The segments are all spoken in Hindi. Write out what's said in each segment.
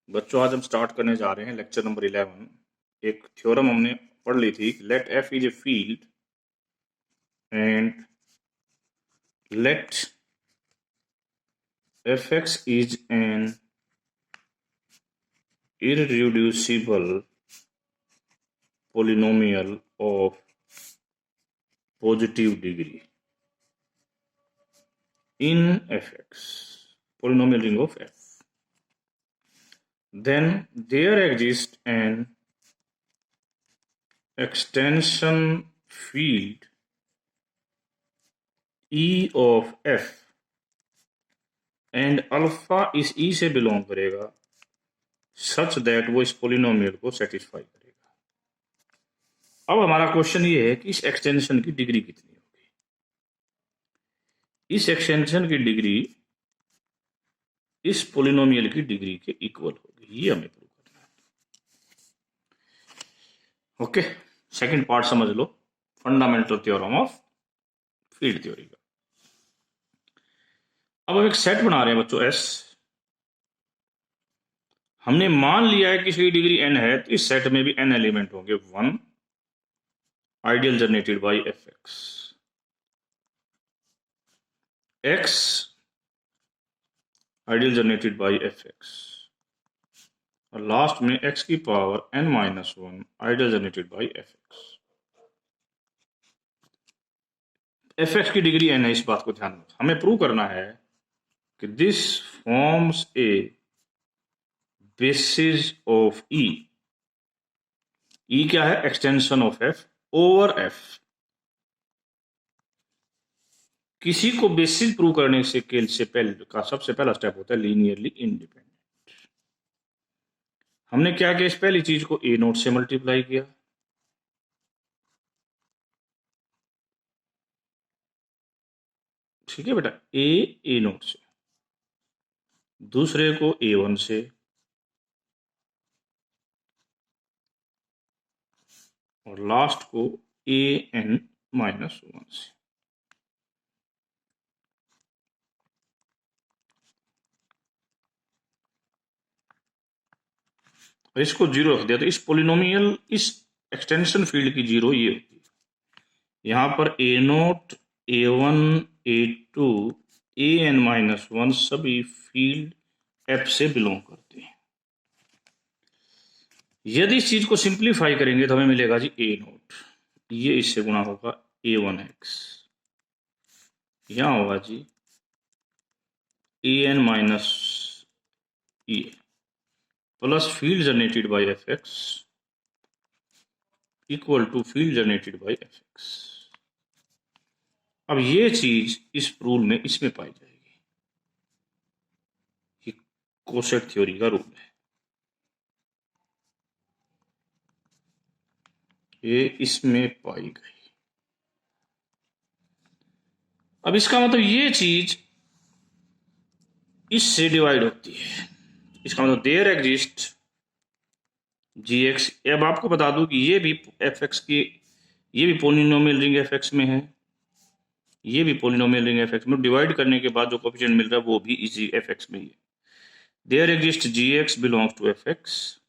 बच्चों आज हम स्टार्ट करने जा रहे हैं लेक्चर नंबर 11। एक थ्योरम हमने पढ़ ली थी, let F is a field and let F X is an irreducible polynomial of positive degree in fx, polynomial ring of f. Then there exists an extension field E of f and alpha इस ई से बिलोंग करेगा सच दैट वो इस पोलिनोमियल को सेटिस्फाई करेगा। अब हमारा क्वेश्चन ये है कि इस एक्सटेंशन की डिग्री कितनी होगी। इस एक्सटेंशन की डिग्री इस पोलिनोमियल की डिग्री के इक्वल होगी, ये हमें प्रूव करना है। ओके, सेकंड पार्ट समझ लो, fundamental theorem of field theory का। अब हम एक सेट बना रहे हैं बच्चों एस। हमने मान लिया है कि इसकी डिग्री n है, तो इस सेट में भी n एलिमेंट होंगे। 1 ideal generated by F x ideal generated by F x और लास्ट में x की power n-1 ideal generated by F X की डिग्री n है। इस बात को ध्यान रखो, हमें प्रूव करना है कि this forms a basis of e. E क्या है? Extension of f over f. किसी को बेसिस प्रूव करने से पहले का सबसे पहला स्टेप होता है लीनियरली इंडिपेंडेंट। हमने क्या किया? इस पहली चीज को ए नोट से मल्टीप्लाई किया, ठीक है बेटा, ए नोट से, दूसरे को A1 से, और लास्ट को AN-1 से। और इसको जीरो रख दिया, तो इस पोलिनोमियल, इस एक्सटेंशन फील्ड की जीरो ये होती है। यहां पर A0, A1, A2, AN-1 सभी फील्ड एफ से बिलोंग करते हैं। यदि इस चीज को सिंप्लीफाई करेंगे तो हमें मिलेगा जी A0, ये इससे गुणा होगा A1x, यहां होगा G AN-E plus field generated by F X equal to field generated by F X. अब ये चीज इस रूल में इसमें पाई जाएगी, ये कोसेट थ्योरी का रूल है, ये इसमें पाई गई। अब इसका मतलब ये चीज इससे डिवाइड होती है, इसका मतलब देयर एग्जिस्ट जी एक्स। अब आपको बता दूं कि ये भी एफ एक्स की, ये भी पोलिनोमियल रिंग एफ एक्स में है, ये भी पोलिनोमियल रिंग एफ एक्स में। डिवाइड करने के बाद जो कोफिशिएंट मिल रहा है वो भी इसी एफ एक्स में ही है। There exist G X belongs to F X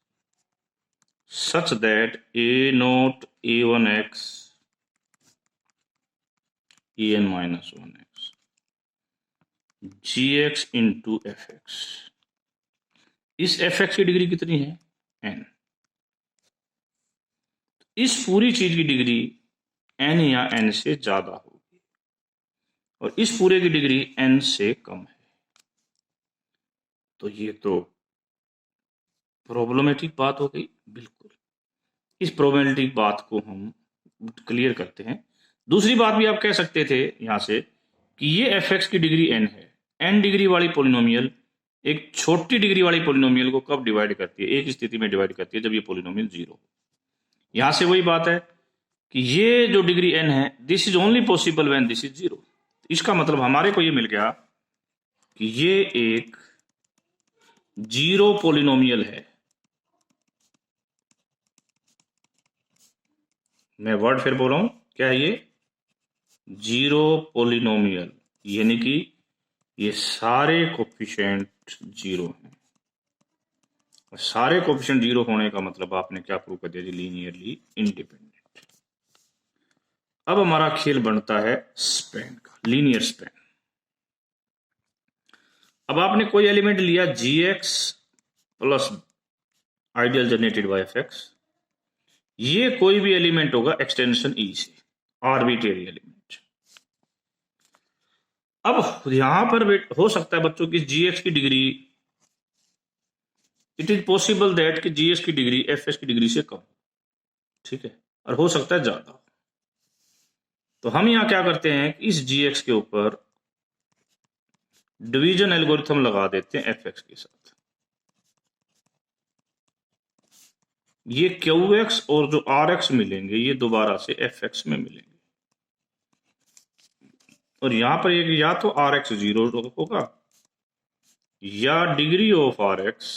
such that A0 A1x En-1x gx into F X. इस एफ एक्स की डिग्री कितनी है? n। इस पूरी चीज की डिग्री n या n से ज्यादा होगी और इस पूरे की डिग्री n से कम है। तो ये तो प्रॉब्लमेटिक बात हो गई। बिल्कुल, इस प्रॉब्लमेटिक बात को हम क्लियर करते हैं। दूसरी बात भी आप कह सकते थे यहां से कि ये एफ एक्स की डिग्री n है। n डिग्री वाली पोलिनोमियल एक छोटी डिग्री वाली पोलिनोमियल को कब डिवाइड करती है? एक स्थिति में डिवाइड करती है, जब ये पोलिनोमियल जीरो हो। यहां से वही बात है कि ये जो डिग्री n है, this is only possible when this is zero. इसका मतलब हमारे को ये मिल गया कि ये एक जीरो पोलिनोमियल है। मैं वर्ड फिर बोल रहा हूं, क्या है ये? जीरो पोलिनोमियल, यानी कि ये सारे कोफिशिएंट जीरो हैं सारे कोफिशिएंट 0 होने का मतलब आपने क्या प्रूव कर दिया जी, लीनियरली इंडिपेंडेंट। अब हमारा खेल बनता है स्पैन का, लीनियर स्पैन। अब आपने कोई एलिमेंट लिया gx plus ideal generated bye fx, ये कोई भी एलिमेंट होगा एक्सटेंशन ई से, आर्बिट्रेरी एलिमेंट। अब यहां पर हो सकता है बच्चों की gx की degree, it is possible that कि gx की डिग्री fx की डिग्री से कम, ठीक है, और हो सकता है ज्यादा। तो हम यहां क्या करते हैं कि इस gx के ऊपर डिवीजन एल्गोरिथम लगा देते हैं fx के साथ। ये QX और जो RX मिलेंगे ये दोबारा से FX में मिलेंगे, और यहां पर एक या तो RX 0 होगा या degree of RX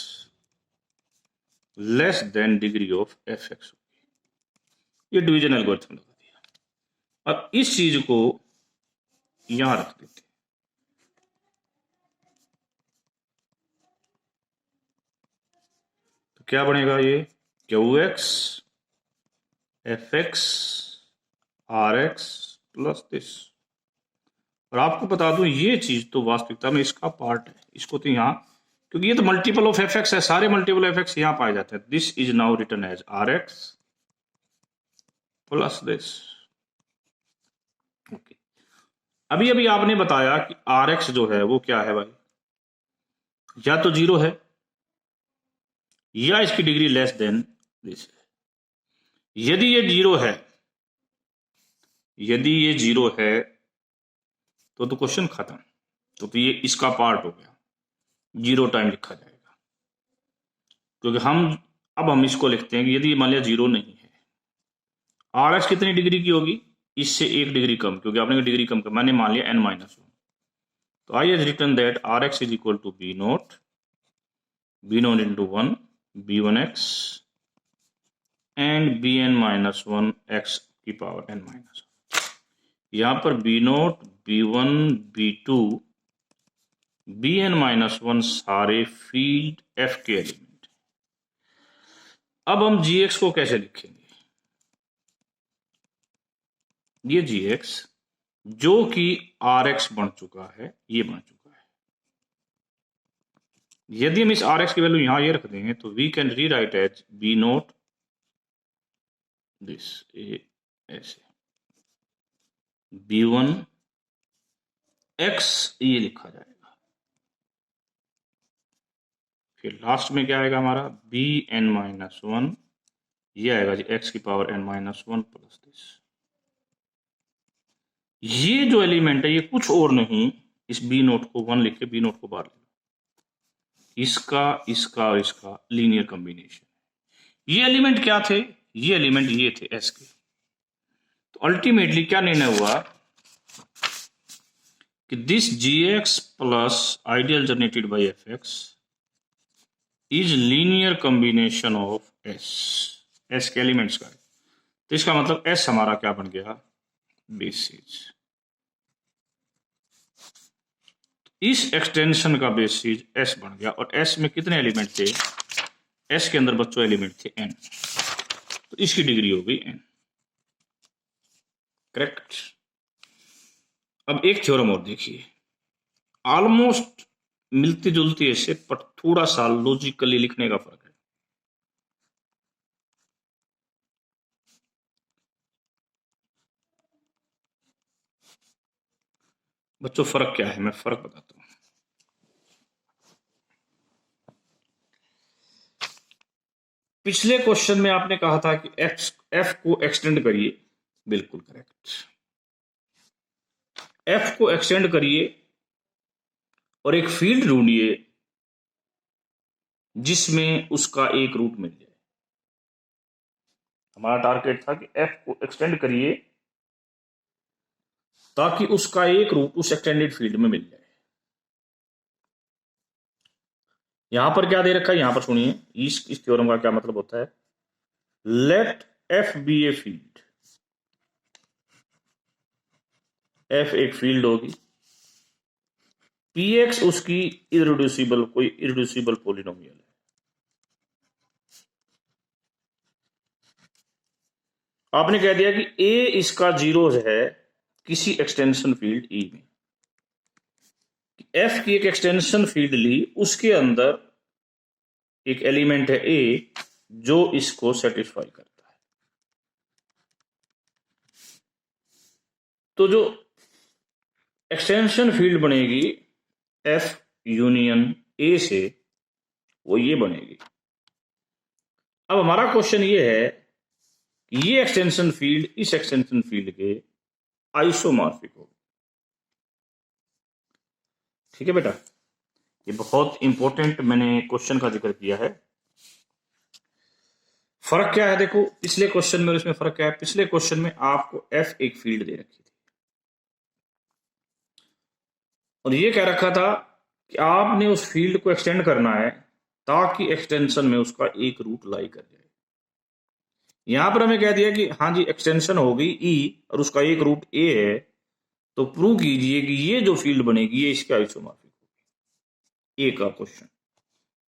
less than degree of FX होगी। ये डिवीजन एल्गोरिथम लगा दिया। अब इस चीज को यहां रख देते हैं, तो क्या बनेगा ये QX FX RX plus this. और आपको बता दूं ये चीज तो वास्तविकता में इसका पार्ट है, इसको तो यहां, क्योंकि ये तो मल्टीपल ऑफ fx है, सारे मल्टीपल ऑफ fx यहां पाए जाते हैं। This is now written as RX plus this. Okay, अभी अभी आपने बताया कि RX जो है वो क्या है भाई, या तो 0 है या इसकी डिग्री लेस देन दिस है। यदि ये 0 है, यदि ये 0 है तो क्वेश्चन खत्म, तो ये इसका पार्ट हो गया, 0 टाइम लिखा जाएगा। क्योंकि हम इसको लिखते हैं कि यदि मान लिया 0 नहीं है, RX कितनी डिग्री की होगी, इससे 1 डिग्री कम, क्योंकि आपने डिग्री कम कर, मैंने मान लिया n-1, तो I has written that RX is equal to b0 into 1 b1x and bn-1 x की पावर n-1। यहां पर b0 b1 b2 bn-1 सारे फील्ड f के एलिमेंट। अब हम gx को कैसे लिखेंगे, ये gx जो कि RX बन चुका है, ये बन चुका है। यदि हम इस RX की वैल्यू यहां ये रख देंगे तो we can rewrite as b0 this, ऐसे b1 x ये लिखा जाएगा। फिर लास्ट में क्या आएगा हमारा bn-1, ये आएगा जी x की पावर n-1 प्लस दिस। ये जो एलिमेंट है ये कुछ और नहीं, इस b0 को 1 लिख के b0 को बाहर ले, इसका इसका और इसका लीनियर कॉम्बिनेशन। ये एलिमेंट क्या थे, ये एलिमेंट ये थे s के। तो अल्टीमेटली क्या निर्णय हुआ कि this gx plus ideal generated bye fx is linear combination of s के एलिमेंट्स का है। तो इसका मतलब s हमारा क्या बन गया, बेसिस। इस एक्सटेंशन का बेसिस s बन गया, और s में कितने एलिमेंट थे, s के अंदर बच्चों एलिमेंट थे n, तो इसकी डिग्री हो गई n, करेक्ट। अब एक थ्योरम और देखिए, ऑलमोस्ट मिलती जुलती ऐसे, पर थोड़ा सा लॉजिकली लिखने का फर्क है। बच्चों फर्क क्या है, मैं फर्क बताता हूं। पिछले क्वेश्चन में आपने कहा था कि f को एक्सटेंड करिए, बिल्कुल करेक्ट, f को एक्सटेंड करिए और एक फील्ड ढूंढिए जिसमें उसका एक रूट मिल जाए। हमारा टारगेट था कि f को एक्सटेंड करिए ताकि उसका एक रूट उस एक्सटेंडेड फील्ड में मिल जाए। यहां पर क्या दे रखा है, यहां पर सुनिए, इस थ्योरम का क्या मतलब होता है, let f be a field, f एक फील्ड होगी, px उसकी इररिड्यूसिबल, कोई इररिड्यूसिबल पॉलिनोमियल है, आपने कह दिया कि ए इसका जीरो है किसी एक्सटेंशन फील्ड ई में, एफ की एक एक्सटेंशन फील्ड ली, उसके अंदर एक एलिमेंट है ए जो इसको सेटिस्फाई करता है। तो जो एक्सटेंशन फील्ड बनेगी एफ यूनियन ए से, वो ये बनेगी। अब हमारा क्वेश्चन ये है कि ये एक्सटेंशन फील्ड इस एक्सटेंशन फील्ड के आइसोमॉर्फिक हो। ठीक है बेटा, ये बहुत इंपॉर्टेंट मैंने क्वेश्चन का जिक्र किया है। फर्क क्या है देखो, पिछले क्वेश्चन में और इसमें फर्क क्या है। पिछले क्वेश्चन में आपको एफ एक फील्ड दे रखी थी और ये कह रखा था कि आपने उस फील्ड को एक्सटेंड करना है ताकि एक्सटेंशन में उसका एक रूट लाई कर जाए। यहां पर हमें कह दिया कि हाँ जी एक्सटेंशन होगी ई और उसका एक रूट ए है, तो प्रूव कीजिए कि ये जो फील्ड बनेगी ये इसके आइसोमॉर्फिक होगी। ए का क्वेश्चन,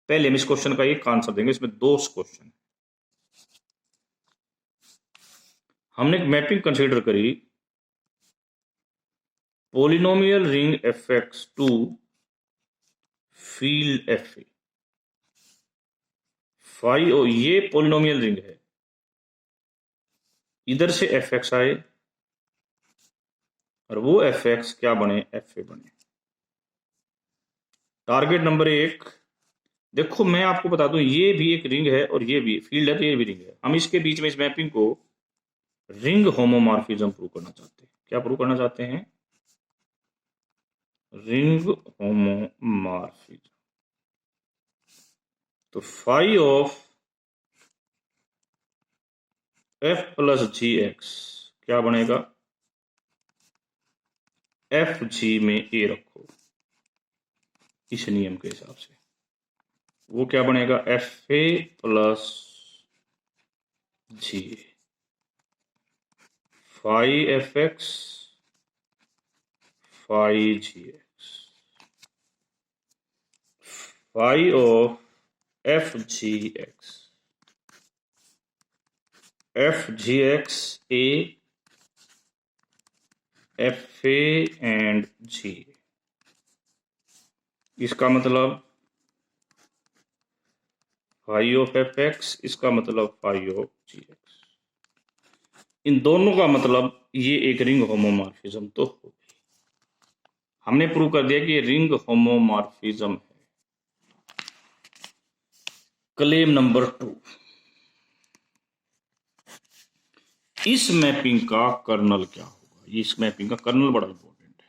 पहले हम इस क्वेश्चन का एक आंसर देंगे, इसमें दो क्वेश्चन। हमने एक मैपिंग कंसीडर करी polynomial ring F X to field F A. Phi ये पोलिनोमियल रिंग है, इधर से एफ एक्स आए और वो एफ एक्स क्या बने, एफ ए बने। टारगेट नंबर एक, देखो मैं आपको बता दूं ये भी एक रिंग है और ये भी फील्ड है, तो ये भी रिंग है। हम इसके बीच में इस मैपिंग को रिंग होमोमॉर्फिज्म प्रूव करना चाहते हैं। क्या प्रूव करना चाहते हैं, रिंग होमोमॉर्फिज्म। तो phi of F plus G X क्या बनेगा, एफ जी में ए रखो इस नियम के हिसाब से, वो क्या बनेगा, f a plus g. Phi F x phi g x, phi of f g x, f g x a, f a and g. इसका मतलब फाई ऑफ एफ एक्स, इसका मतलब फाई ऑफ जी एक्स। इन दोनों का मतलब ये एक रिंग होमोमॉर्फिज्म तो होगी। हमने प्रूव कर दिया कि ये रिंग होमोमॉर्फिज्म है। क्लेम नंबर 2, इस मैपिंग का कर्नल क्या होगा। इस मैपिंग का कर्नल बड़ा इंपॉर्टेंट है।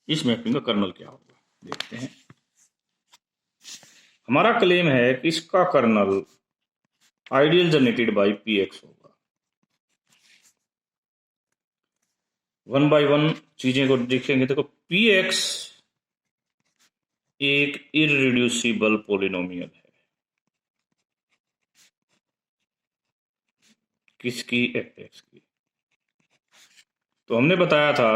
इस मैपिंग का कर्नल क्या होगा देखते हैं। हमारा क्लेम है कि इसका kernel ideal generated by P X होगा। वन बाय वन चीजें को देखेंगे। देखो पी एक्स एक इररिड्यूसिबल पोलिनोमियल है, किसकी, एफ एक्स की। तो हमने बताया था,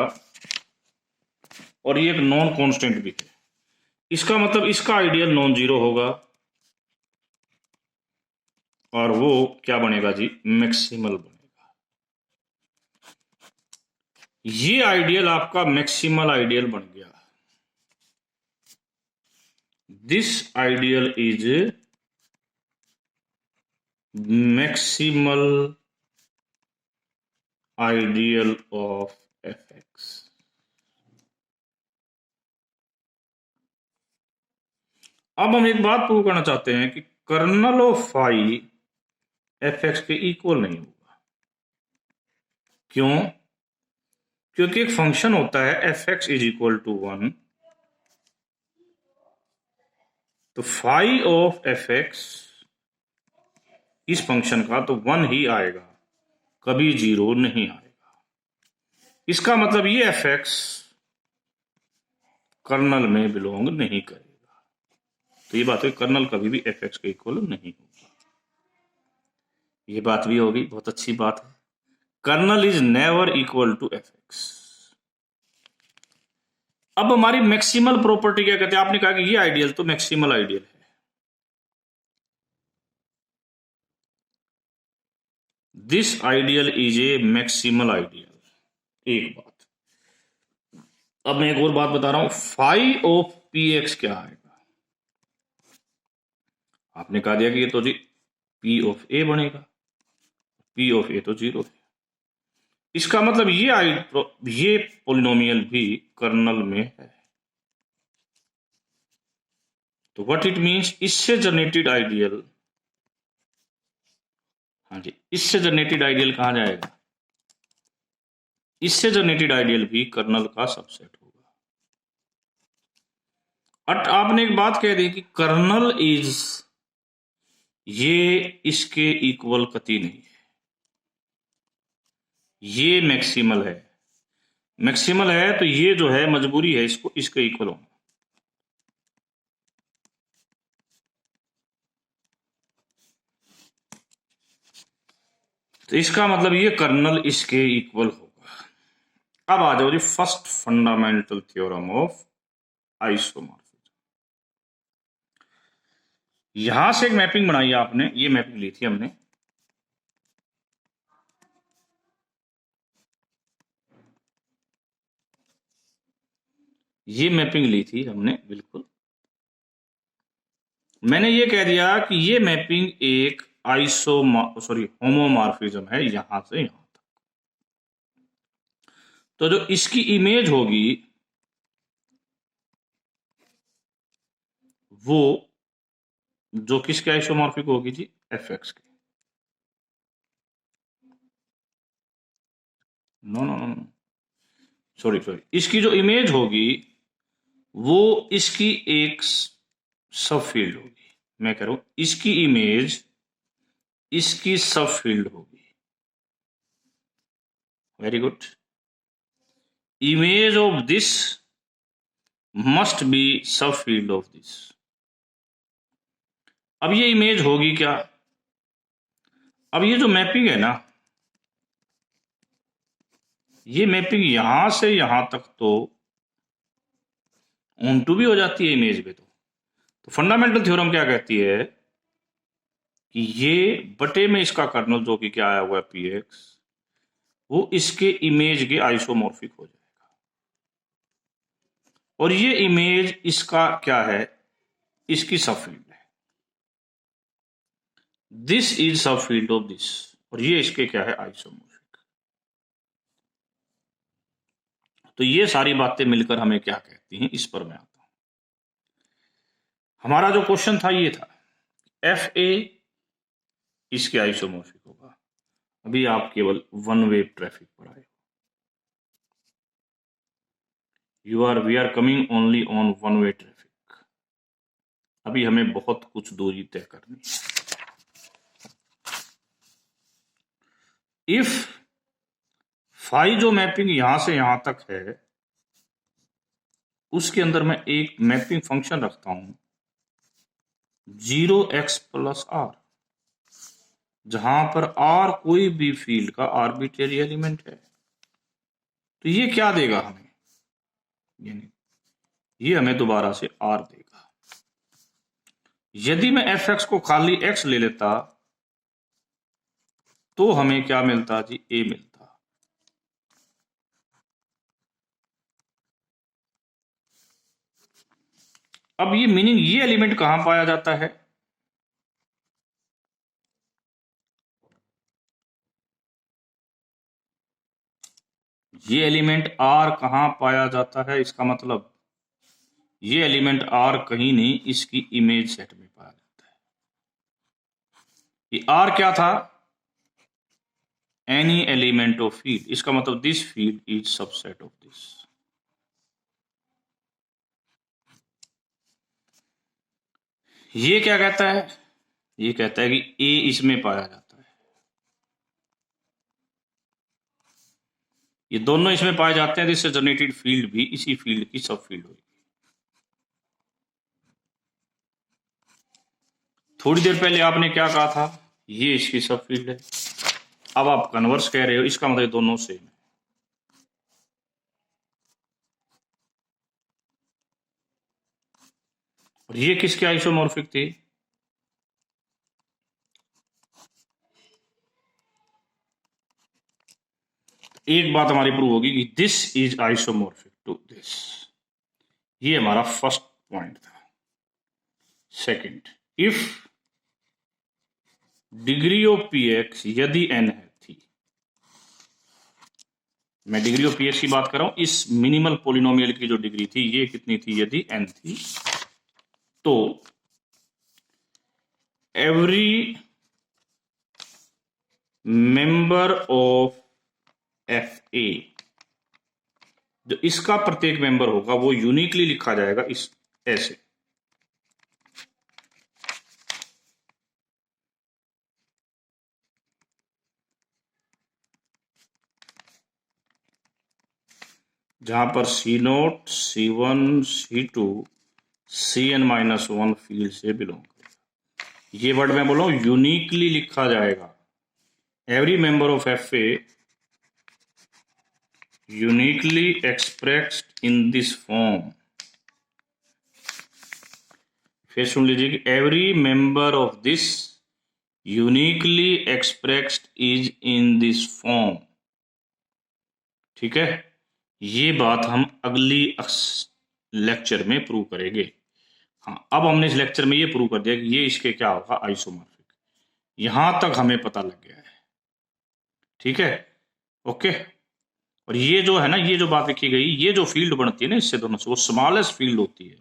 और ये एक नॉन कांस्टेंट भी है, इसका मतलब इसका आइडियल नॉन जीरो होगा और वो क्या बनेगा जी, मैक्सिमल बनेगा। ये आइडियल आपका मैक्सिमल आइडियल बन गया। This ideal is maximal ideal of F X. अब हम एक बात प्रूव करना चाहते हैं कि kernel of phi F X के इक्वल नहीं होगा। क्यों, क्योंकि एक फंक्शन होता है F X is equal to 1, तो फाई ऑफ एफ एक्स इस फंक्शन का तो 1 ही आएगा, कभी 0 नहीं आएगा। इसका मतलब ये एफ एक्स कर्नल में बिलोंग नहीं करेगा। तो ये बात है, कर्नल कभी भी एफ एक्स के इक्वल नहीं होगा। ये बात भी होगी, बहुत अच्छी बात है। Kernel is never equal to F X. अब हमारी मैक्सिमल प्रॉपर्टी क्या कहते हैं, आपने कहा कि ये आइडियल तो मैक्सिमल आइडियल है। This ideal is a maximal ideal. एक बात। अब मैं एक और बात बता रहा हूं, फाई ऑफ पी एक्स क्या आएगा? आपने कहा दिया कि ये तो जी पी ऑफ ए बनेगा, पी ऑफ ए तो 0 है। इसका मतलब ये पोलिनोमियल भी कर्नल में है। तो व्हाट इट मीन्स, इससे जनरेटेड आइडियल, हाँ जी, इससे जनरेटेड आइडियल कहां जाएगा? इससे जनरेटेड आइडियल भी कर्नल का सबसेट होगा। बट आपने एक बात कह दी कि कर्नल इज, ये इसके इक्वल कति नहीं है, ये मैक्सिमल है। मैक्सिमल है तो ये जो है मजबूरी है इसको इसके इक्वल होना। तो इसका मतलब ये कर्नल इसके इक्वल होगा। अब आ जाओ जी first fundamental theorem of isomorphism. यहां से एक मैपिंग बनाई आपने, ये मैपिंग ली थी हमने, ये मैपिंग ली थी हमने, बिल्कुल। मैंने ये कह दिया कि ये मैपिंग एक होमोमॉर्फिज्म है यहां से यहां तक। तो जो इसकी इमेज होगी वो जो किसके आइसोमॉर्फिक होगी जी? एफ एक्स के। No no no, sorry sorry, इसकी जो इमेज होगी वो इसकी एक सब फील्ड होगी। मैं कह रहा हूं इसकी इमेज इसकी सब फील्ड होगी। Very good. Image of this must be सब फील्ड ऑफ दिस। अब ये इमेज होगी क्या? अब ये जो मैपिंग है ना, ये मैपिंग यहां से यहां तक तो ऑन टू भी हो जाती है इमेज पे। तो फंडामेंटल थ्योरम क्या कहती है कि ये बटे में इसका कर्नल जो कि क्या आया हुआ है पी एक्स, वो इसके इमेज के आइसोमॉर्फिक हो जाएगा। और ये इमेज इसका क्या है? इसकी सब फील्ड है। दिस इज सब फील्ड ऑफ दिस, और ये इसके क्या है? आइसोमॉर्फिक। तो ये सारी बातें मिलकर हमें क्या कहती हैं, इस पर मैं आता हूं। हमारा जो क्वेश्चन था ये था एफ ए इसके आइसोमॉर्फिक होगा। अभी आप केवल वन वे ट्रैफिक पर आए, we are coming only on one way traffic. अभी हमें बहुत कुछ दूरी तय करनी है। इफ फाई जो मैपिंग यहां से यहां तक है, उसके अंदर मैं एक मैपिंग फंक्शन रखता हूं 0x प्लस आर, जहां पर आर कोई भी फील्ड का आर्बिट्रेरी एलिमेंट है। तो ये क्या देगा हमें? ये हमें दोबारा से आर देगा। यदि मैं एफ एक्स को खाली एक्स ले लेता तो हमें क्या मिलता जी? ए मिलता। अब ये मीनिंग, ये एलिमेंट कहां पाया जाता है? ये एलिमेंट आर कहां पाया जाता है? इसका मतलब ये एलिमेंट आर कहीं नहीं, इसकी इमेज सेट में पाया जाता है। ये आर क्या था? Any element of field. इसका मतलब this field is subset of this. ये क्या कहता है? ये कहता है कि ए इसमें पाया जाता है। ये दोनों इसमें पाए जाते हैं, जिससे जनरेटेड फील्ड भी इसी फील्ड की सब फील्ड होगी। थोड़ी देर पहले आपने क्या कहा था? ये इसकी सब फील्ड है। अब आप कन्वर्स कह रहे हो, इसका मतलब दोनों सेम है। और ये किसके आइसोमॉर्फिक थी? एक बात हमारी प्रूव होगी कि this is isomorphic to this. ये हमारा फर्स्ट पॉइंट था। Second, if degree of P X यदि n है थी, मैं डिग्री ऑफ पी एक्स की बात कर रहा हूं, इस मिनिमल पोलिनोमियल की जो डिग्री थी ये कितनी थी, यदि n थी, तो every member of F A, जो इसका प्रत्येक मेंबर होगा वो यूनिकली लिखा जाएगा इस ऐसे। जहां पर C0, C1, C2, Cn-1 field से बिलोंग करेगा। ये वर्ड मैं बोल रहा हूं यूनिकली लिखा जाएगा। Every member of F A uniquely expressed in this form. फिर सुन लीजिए कि every member of this uniquely expressed is in this form. ठीक है, ये बात हम अगली लेक्चर में प्रूव करेंगे। हाँ, अब हमने इस लेक्चर में ये प्रूव कर दिया कि ये इसके क्या होगा, आइसोमॉर्फिक। यहां तक हमें पता लग गया है। ठीक है, ओके। और ये जो है ना, ये जो बात लिखी गई, ये जो फील्ड बनती है ना इससे दोनों से, वो स्मॉलेस्ट फील्ड होती है।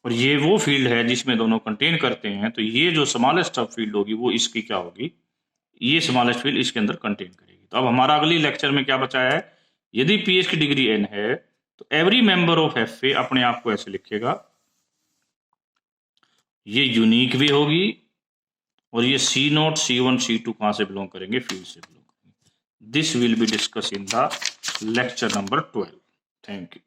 और ये वो फील्ड है जिसमें दोनों कंटेन करते हैं। तो ये जो स्मॉलेस्ट फील्ड होगी वो इसकी क्या होगी, ये स्मॉलेस्ट फील्ड इसके अंदर कंटेन करेगी। तो अब हमारा अगली लेक्चर में क्या बचा है, यदि पीएच की डिग्री n है तो every member of F A अपने आप को ऐसे लिखेगा, ये यूनिक भी होगी, और ये C0, C1, C2 कहां से बिलोंग करेंगे, फील्ड से बिलोंग करेंगे। This will be discuss in the lecture number 12। Thank you.